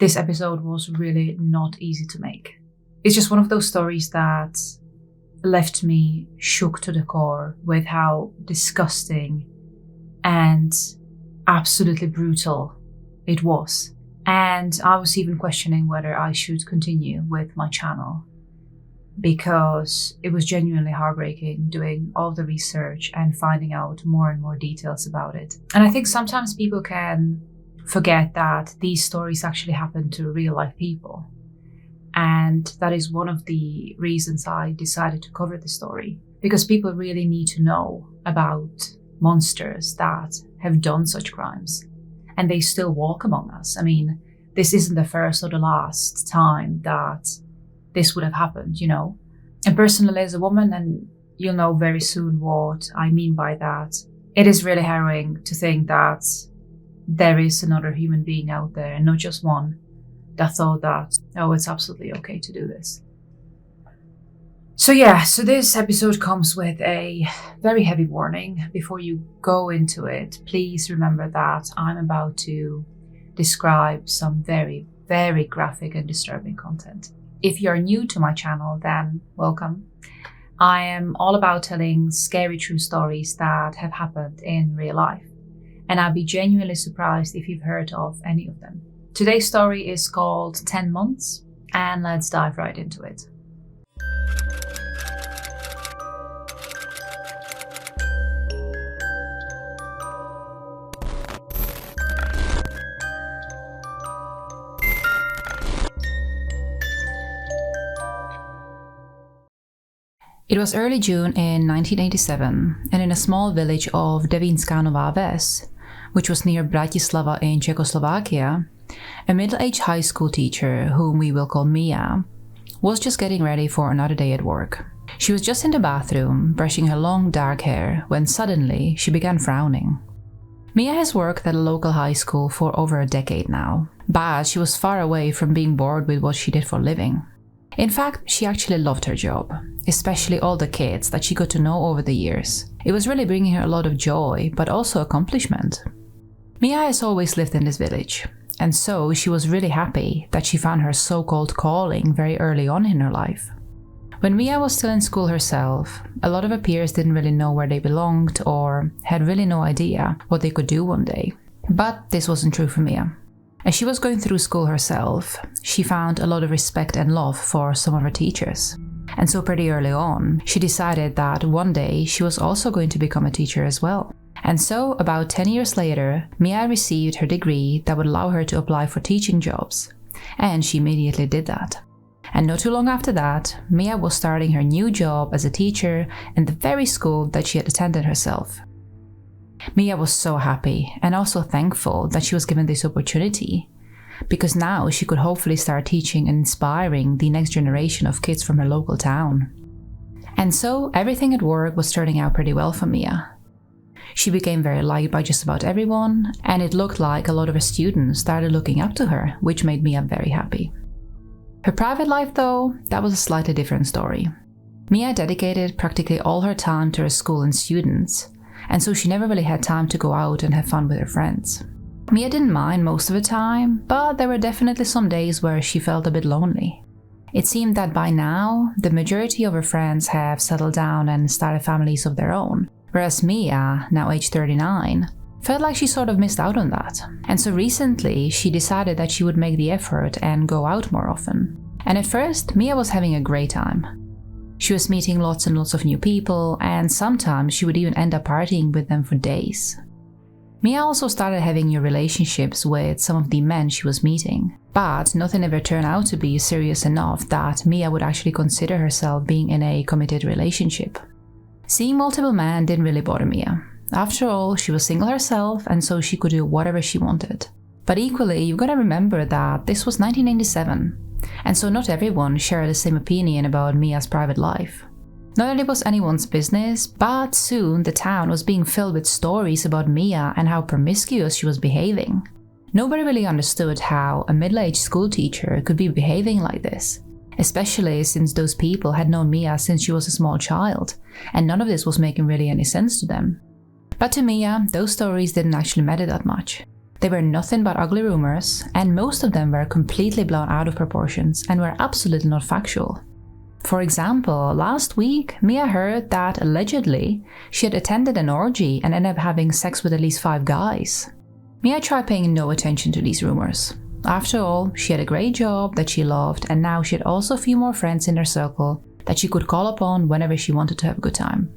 This episode was really not easy to make. It's just one of those stories that left me shook to the core with how disgusting and absolutely brutal it was. And I was even questioning whether I should continue with my channel, because it was genuinely heartbreaking doing all the research and finding out more and more details about it. And I think sometimes people can forget that these stories actually happen to real life people. And that is one of the reasons I decided to cover the story, because people really need to know about monsters that have done such crimes and they still walk among us. I mean, this isn't the first or the last time that this would have happened, you know. And personally, as a woman, and you'll know very soon what I mean by that, it is really harrowing to think that there is another human being out there, and not just one, that thought that, oh, it's absolutely okay to do this. So this episode comes with a very heavy warning. Before you go into it, please remember that I'm about to describe some very, very graphic and disturbing content. If you're new to my channel, then welcome. I am all about telling scary true stories that have happened in real life, and I'd be genuinely surprised if you've heard of any of them. Today's story is called 10 Months, and let's dive right into it. It was early June in 1987, and in a small village of Devinská Nová Ves, which was near Bratislava in Czechoslovakia, a middle-aged high school teacher, whom we will call Mia, was just getting ready for another day at work. She was just in the bathroom, brushing her long dark hair, when suddenly she began frowning. Mia has worked at a local high school for over a decade now, but she was far away from being bored with what she did for a living. In fact, she actually loved her job, especially all the kids that she got to know over the years. It was really bringing her a lot of joy, but also accomplishment. Mia has always lived in this village, and so she was really happy that she found her so-called calling very early on in her life. When Mia was still in school herself, a lot of her peers didn't really know where they belonged or had really no idea what they could do one day. But this wasn't true for Mia. As she was going through school herself, she found a lot of respect and love for some of her teachers. And so pretty early on, she decided that one day she was also going to become a teacher as well. And so about 10 years later, Mia received her degree that would allow her to apply for teaching jobs. And she immediately did that. And not too long after that, Mia was starting her new job as a teacher in the very school that she had attended herself. Mia was so happy and also thankful that she was given this opportunity, because now she could hopefully start teaching and inspiring the next generation of kids from her local town. And so everything at work was turning out pretty well for Mia. She became very liked by just about everyone, and it looked like a lot of her students started looking up to her, which made Mia very happy. Her private life, though, that was a slightly different story. Mia dedicated practically all her time to her school and students, and so she never really had time to go out and have fun with her friends. Mia didn't mind most of the time, but there were definitely some days where she felt a bit lonely. It seemed that by now, the majority of her friends have settled down and started families of their own, whereas Mia, now age 39, felt like she sort of missed out on that. And so recently, she decided that she would make the effort and go out more often. And at first, Mia was having a great time. She was meeting lots and lots of new people, and sometimes she would even end up partying with them for days. Mia also started having new relationships with some of the men she was meeting, but nothing ever turned out to be serious enough that Mia would actually consider herself being in a committed relationship. Seeing multiple men didn't really bother Mia. After all, she was single herself, and so she could do whatever she wanted. But equally, you've got to remember that this was 1997, and so not everyone shared the same opinion about Mia's private life. Not that it was anyone's business, but soon the town was being filled with stories about Mia and how promiscuous she was behaving. Nobody really understood how a middle-aged school teacher could be behaving like this, especially since those people had known Mia since she was a small child, and none of this was making really any sense to them. But to Mia, those stories didn't actually matter that much, They were nothing but ugly rumors, and most of them were completely blown out of proportions and were absolutely not factual. For example, last week, Mia heard that allegedly she had attended an orgy and ended up having sex with at least 5 guys. Mia tried paying no attention to these rumors. After all, she had a great job that she loved, and now she had also a few more friends in her circle that she could call upon whenever she wanted to have a good time.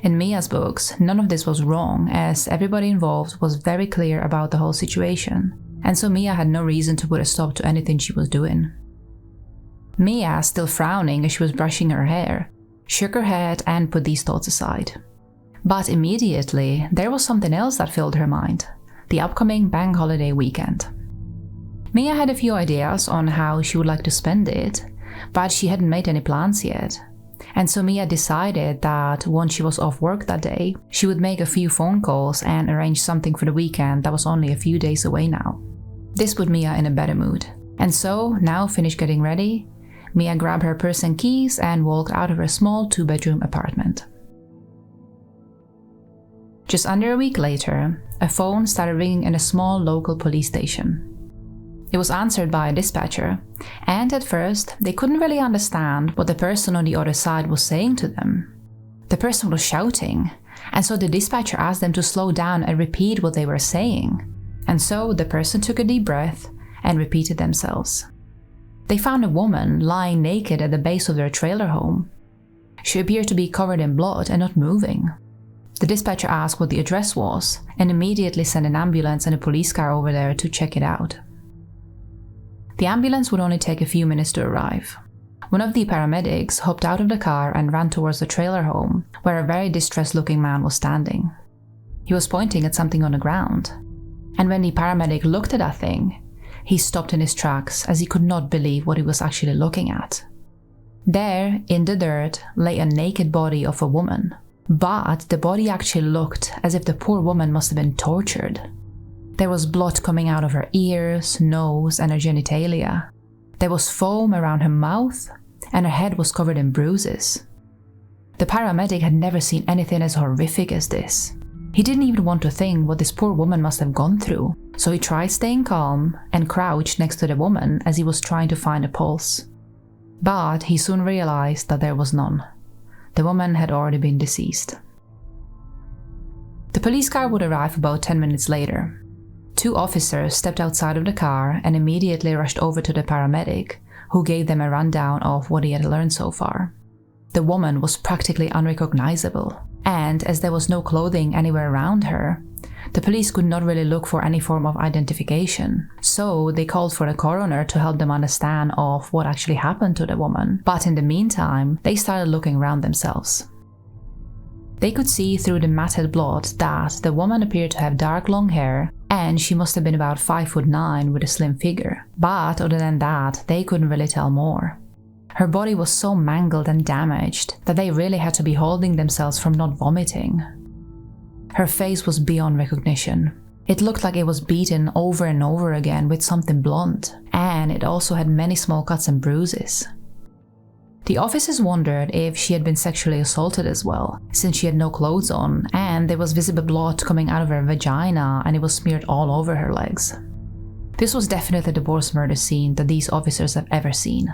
In Mia's books, none of this was wrong, as everybody involved was very clear about the whole situation, and so Mia had no reason to put a stop to anything she was doing. Mia, still frowning as she was brushing her hair, shook her head and put these thoughts aside. But immediately, there was something else that filled her mind: the upcoming bank holiday weekend. Mia had a few ideas on how she would like to spend it, but she hadn't made any plans yet. And so Mia decided that once she was off work that day, she would make a few phone calls and arrange something for the weekend that was only a few days away now. This put Mia in a better mood. And so, now finished getting ready, Mia grabbed her purse and keys and walked out of her small 2-bedroom apartment. Just under a week later, a phone started ringing in a small local police station. It was answered by a dispatcher, and at first, they couldn't really understand what the person on the other side was saying to them. The person was shouting, and so the dispatcher asked them to slow down and repeat what they were saying. And so the person took a deep breath and repeated themselves. They found a woman lying naked at the base of their trailer home. She appeared to be covered in blood and not moving. The dispatcher asked what the address was and immediately sent an ambulance and a police car over there to check it out. The ambulance would only take a few minutes to arrive. One of the paramedics hopped out of the car and ran towards the trailer home, where a very distressed-looking man was standing. He was pointing at something on the ground. And when the paramedic looked at that thing, he stopped in his tracks as he could not believe what he was actually looking at. There, in the dirt, lay a naked body of a woman. But the body actually looked as if the poor woman must have been tortured. There was blood coming out of her ears, nose, and her genitalia. There was foam around her mouth, and her head was covered in bruises. The paramedic had never seen anything as horrific as this. He didn't even want to think what this poor woman must have gone through, so he tried staying calm and crouched next to the woman as he was trying to find a pulse. But he soon realized that there was none. The woman had already been deceased. The police car would arrive about 10 minutes later. 2 officers stepped outside of the car and immediately rushed over to the paramedic, who gave them a rundown of what he had learned so far. The woman was practically unrecognizable, and as there was no clothing anywhere around her, the police could not really look for any form of identification, so they called for the coroner to help them understand of what actually happened to the woman. But in the meantime, they started looking around themselves. They could see through the matted blood that the woman appeared to have dark long hair, and she must have been about 5'9" with a slim figure. But other than that, they couldn't really tell more. Her body was so mangled and damaged that they really had to be holding themselves from not vomiting. Her face was beyond recognition. It looked like it was beaten over and over again with something blunt, and it also had many small cuts and bruises. The officers wondered if she had been sexually assaulted as well, since she had no clothes on, and there was visible blood coming out of her vagina and it was smeared all over her legs. This was definitely the worst murder scene that these officers have ever seen.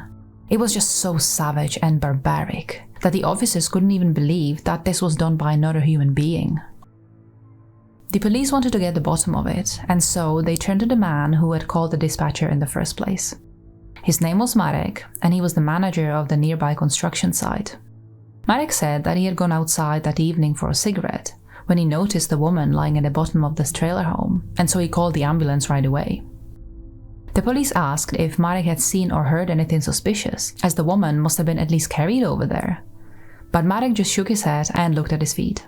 It was just so savage and barbaric that the officers couldn't even believe that this was done by another human being. The police wanted to get the bottom of it, and so they turned to the man who had called the dispatcher in the first place. His name was Marek, and he was the manager of the nearby construction site. Marek said that he had gone outside that evening for a cigarette when he noticed the woman lying at the bottom of this trailer home, and so he called the ambulance right away. The police asked if Marek had seen or heard anything suspicious, as the woman must have been at least carried over there. But Marek just shook his head and looked at his feet.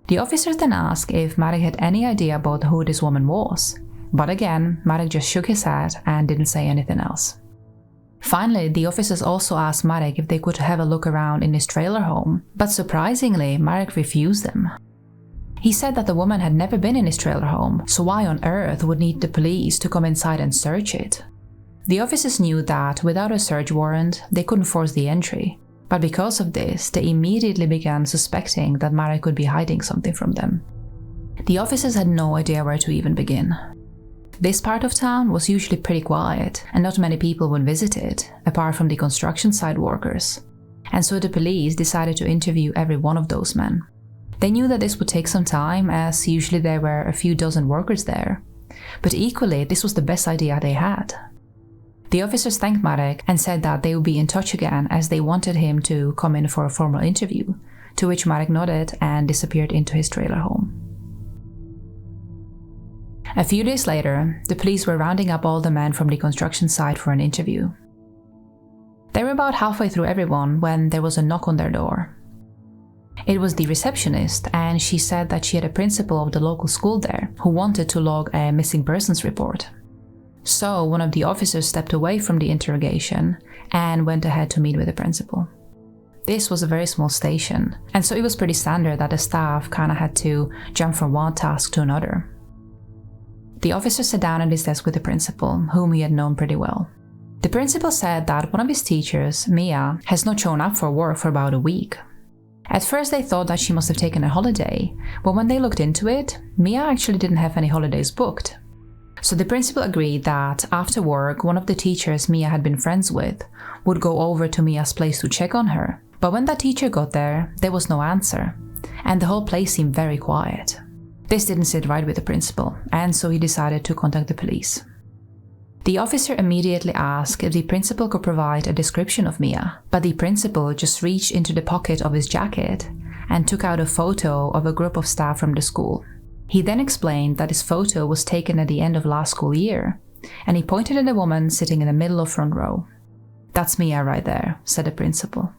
The officers then asked if Marek had any idea about who this woman was, but again, Marek just shook his head and didn't say anything else. Finally, the officers also asked Marek if they could have a look around in his trailer home, but surprisingly, Marek refused them. He said that the woman had never been in his trailer home, so why on earth would need the police to come inside and search it? The officers knew that without a search warrant, they couldn't force the entry, but because of this, they immediately began suspecting that Marek could be hiding something from them. The officers had no idea where to even begin. This part of town was usually pretty quiet, and not many people would visit it, apart from the construction site workers. And so the police decided to interview every one of those men. They knew that this would take some time, as usually there were a few dozen workers there. But equally, this was the best idea they had. The officers thanked Marek and said that they would be in touch again, as they wanted him to come in for a formal interview, to which Marek nodded and disappeared into his trailer home. A few days later, the police were rounding up all the men from the construction site for an interview. They were about halfway through everyone when there was a knock on their door. It was the receptionist, and she said that she had a principal of the local school there who wanted to log a missing persons report. So one of the officers stepped away from the interrogation and went ahead to meet with the principal. This was a very small station, and so it was pretty standard that the staff kinda had to jump from one task to another. The officer sat down at his desk with the principal, whom he had known pretty well. The principal said that one of his teachers, Mia, has not shown up for work for about a week. At first they thought that she must have taken a holiday, but when they looked into it, Mia actually didn't have any holidays booked. So the principal agreed that after work, one of the teachers Mia had been friends with would go over to Mia's place to check on her. But when that teacher got there was no answer, and the whole place seemed very quiet. This didn't sit right with the principal, and so he decided to contact the police. The officer immediately asked if the principal could provide a description of Mia, but the principal just reached into the pocket of his jacket and took out a photo of a group of staff from the school. He then explained that his photo was taken at the end of last school year, and he pointed at a woman sitting in the middle of front row. "That's Mia right there," said the principal.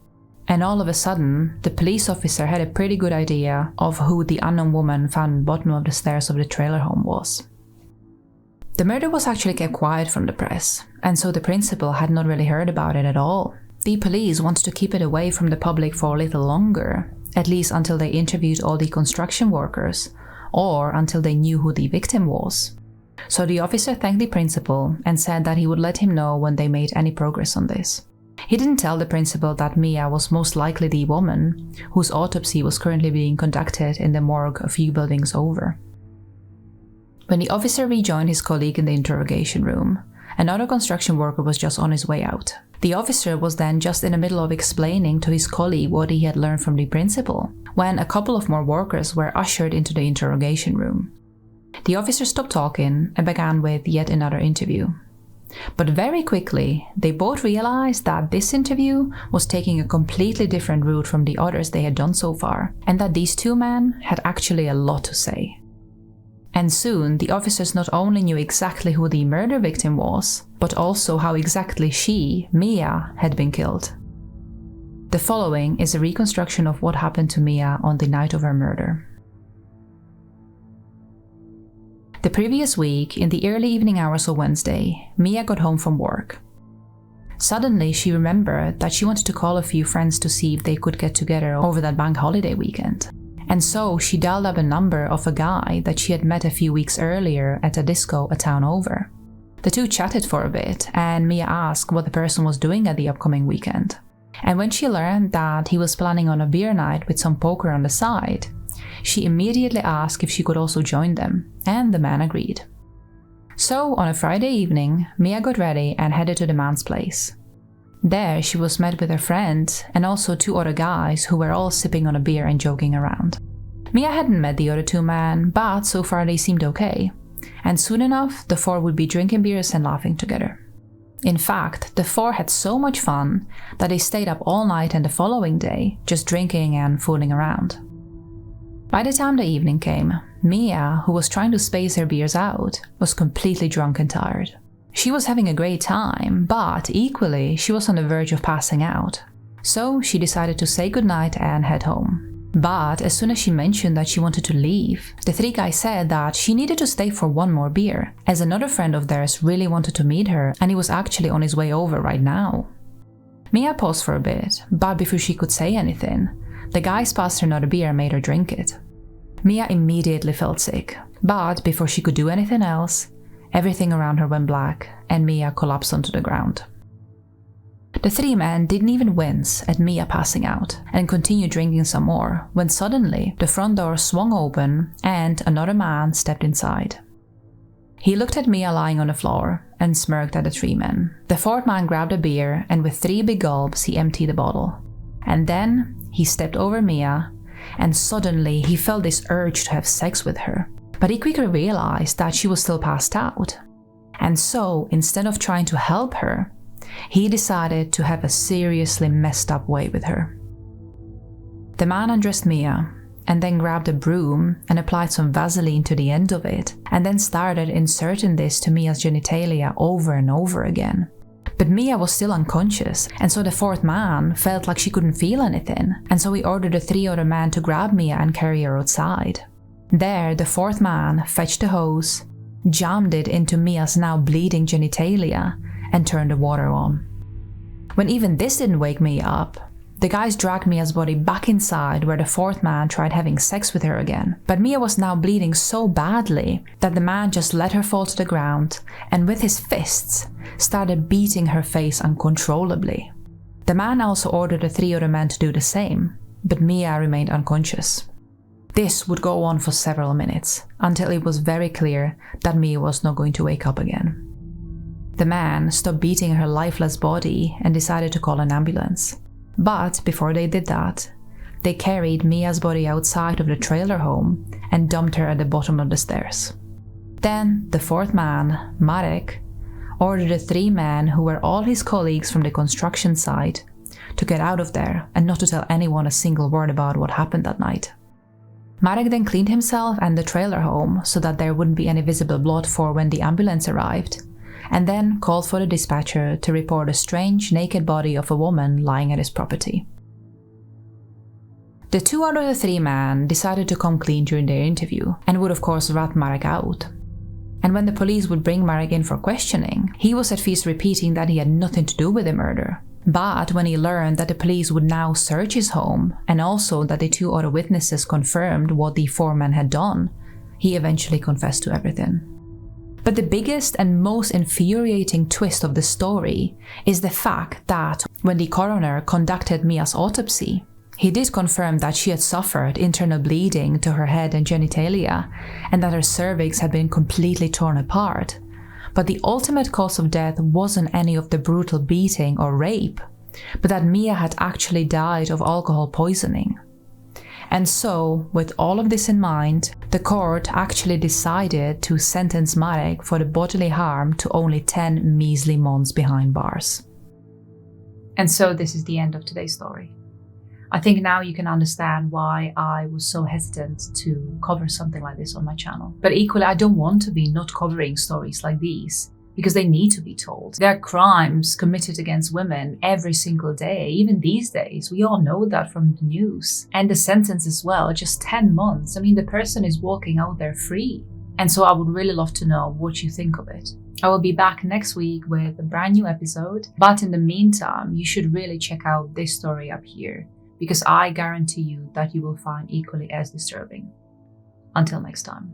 And all of a sudden, the police officer had a pretty good idea of who the unknown woman found at the bottom of the stairs of the trailer home was. The murder was actually kept quiet from the press, and so the principal had not really heard about it at all. The police wanted to keep it away from the public for a little longer, at least until they interviewed all the construction workers, or until they knew who the victim was. So the officer thanked the principal and said that he would let him know when they made any progress on this. He didn't tell the principal that Mia was most likely the woman whose autopsy was currently being conducted in the morgue a few buildings over. When the officer rejoined his colleague in the interrogation room, another construction worker was just on his way out. The officer was then just in the middle of explaining to his colleague what he had learned from the principal, when a couple of more workers were ushered into the interrogation room. The officer stopped talking and began with yet another interview. But very quickly, they both realized that this interview was taking a completely different route from the others they had done so far, and that these two men had actually a lot to say. And soon, the officers not only knew exactly who the murder victim was, but also how exactly she, Mia, had been killed. The following is a reconstruction of what happened to Mia on the night of her murder. The previous week, in the early evening hours of Wednesday, Mia got home from work. Suddenly, she remembered that she wanted to call a few friends to see if they could get together over that bank holiday weekend. And so she dialed up a number of a guy that she had met a few weeks earlier at a disco a town over. The two chatted for a bit, and Mia asked what the person was doing at the upcoming weekend. And when she learned that he was planning on a beer night with some poker on the side, she immediately asked if she could also join them, and the man agreed. So, on a Friday evening, Mia got ready and headed to the man's place. There, she was met with her friend and also two other guys who were all sipping on a beer and joking around. Mia hadn't met the other two men, but so far they seemed okay. And soon enough, the four would be drinking beers and laughing together. In fact, the four had so much fun that they stayed up all night and the following day, just drinking and fooling around. By the time the evening came, Mia, who was trying to space her beers out, was completely drunk and tired. She was having a great time, but equally, she was on the verge of passing out. So she decided to say goodnight and head home. But as soon as she mentioned that she wanted to leave, the three guys said that she needed to stay for one more beer, as another friend of theirs really wanted to meet her and he was actually on his way over right now. Mia paused for a bit, but before she could say anything, the guys passed her another beer and made her drink it. Mia immediately felt sick, but before she could do anything else, everything around her went black and Mia collapsed onto the ground. The three men didn't even wince at Mia passing out and continued drinking some more when suddenly the front door swung open and another man stepped inside. He looked at Mia lying on the floor and smirked at the three men. The fourth man grabbed a beer and with 3 big gulps he emptied the bottle. And then he stepped over Mia and suddenly he felt this urge to have sex with her. But he quickly realized that she was still passed out. And so, instead of trying to help her, he decided to have a seriously messed up way with her. The man undressed Mia and then grabbed a broom and applied some Vaseline to the end of it and then started inserting this to Mia's genitalia over and over again. But Mia was still unconscious, and so the fourth man felt like she couldn't feel anything, and so he ordered the 3 other men to grab Mia and carry her outside. There, the fourth man fetched a hose, jammed it into Mia's now bleeding genitalia, and turned the water on. When even this didn't wake Mia up, the guys dragged Mia's body back inside where the fourth man tried having sex with her again. But Mia was now bleeding so badly that the man just let her fall to the ground and with his fists started beating her face uncontrollably. The man also ordered the 3 other men to do the same, but Mia remained unconscious. This would go on for several minutes until it was very clear that Mia was not going to wake up again. The man stopped beating her lifeless body and decided to call an ambulance. But before they did that, they carried Mia's body outside of the trailer home and dumped her at the bottom of the stairs. Then the fourth man, Marek, ordered the 3 men who were all his colleagues from the construction site to get out of there and not to tell anyone a single word about what happened that night. Marek then cleaned himself and the trailer home so that there wouldn't be any visible blood for when the ambulance arrived, and then called for the dispatcher to report a strange naked body of a woman lying at his property. The 2 out of the 3 men decided to come clean during their interview and would of course rat Marek out. And when the police would bring Marek in for questioning, he was at first repeating that he had nothing to do with the murder. But when he learned that the police would now search his home and also that the 2 other witnesses confirmed what the 4 men had done, he eventually confessed to everything. But the biggest and most infuriating twist of the story is the fact that when the coroner conducted Mia's autopsy, he did confirm that she had suffered internal bleeding to her head and genitalia and that her cervix had been completely torn apart. But the ultimate cause of death wasn't any of the brutal beating or rape, but that Mia had actually died of alcohol poisoning. And so, with all of this in mind, the court actually decided to sentence Marek for the bodily harm to only 10 measly months behind bars. And so this is the end of today's story. I think now you can understand why I was so hesitant to cover something like this on my channel. But equally, I don't want to be not covering stories like these, because they need to be told. There are crimes committed against women every single day, even these days. We all know that from the news. And the sentence as well, just 10 months. I mean, the person is walking out there free. And so I would really love to know what you think of it. I will be back next week with a brand new episode. But in the meantime, you should really check out this story up here, because I guarantee you that you will find equally as disturbing. Until next time.